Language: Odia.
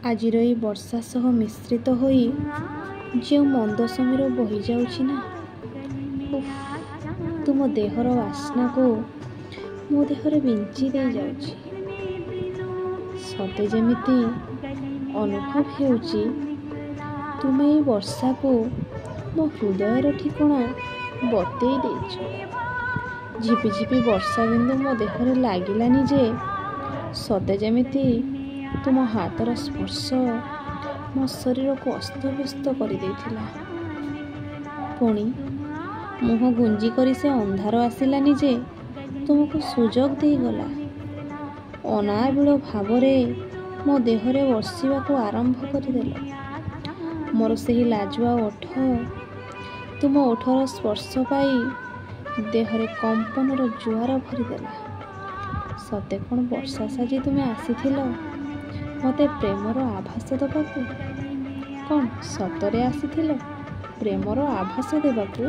ଆଜିର ଏଇ ବର୍ଷା ସହ ମିଶ୍ରିତ ହୋଇ ଯେଉଁ ମନ୍ଦ ସମୀର ବହି ଯାଉଛି ନା, ତୁମ ଦେହର ବାସ୍ନାକୁ ମୋ ଦେହରେ ବିଞ୍ଚି ଦେଇ ଯାଉଛି। ସତେ ଯେମିତି ଅନୁଭବ ହେଉଛି ତୁମେ ଏଇ ବର୍ଷାକୁ ମୋ ହୃଦୟର ଠିକଣା ବତେଇ ଦେଇଛ। ଝିପିଝିପି ବର୍ଷା ବିନ୍ଦୁ ମୋ ଦେହରେ ଲାଗିଲାନି ଯେ ସତେ ଯେମିତି ତୁମ ହାତର ସ୍ପର୍ଶ ମୋ ଶରୀରକୁ ଅସ୍ତବ୍ୟସ୍ତ କରିଦେଇଥିଲା। ପୁଣି ମୁହଁ ଗୁଞ୍ଜି କରି ସେ ଅନ୍ଧାର ଆସିଲାନି ଯେ ତୁମକୁ ସୁଯୋଗ ଦେଇଗଲା। ଅନାବିଳ ଭାବରେ ମୋ ଦେହରେ ବର୍ଷିବାକୁ ଆରମ୍ଭ କରିଦେଲ। ମୋର ସେହି ଲାଜୁଆ ଓଠ ତୁମ ଓଠର ସ୍ପର୍ଶ ପାଇ ଦେହରେ କମ୍ପନର ଜୁଆର ଭରିଦେଲା। ସତେ କ'ଣ ବର୍ଷା ସାଜି ତୁମେ ଆସିଥିଲ ମୋତେ ପ୍ରେମର ଆଭାସ ଦେବାକୁ? କ'ଣ ସତରେ ଆସିଥିଲ ପ୍ରେମର ଆଭାସ ଦେବାକୁ?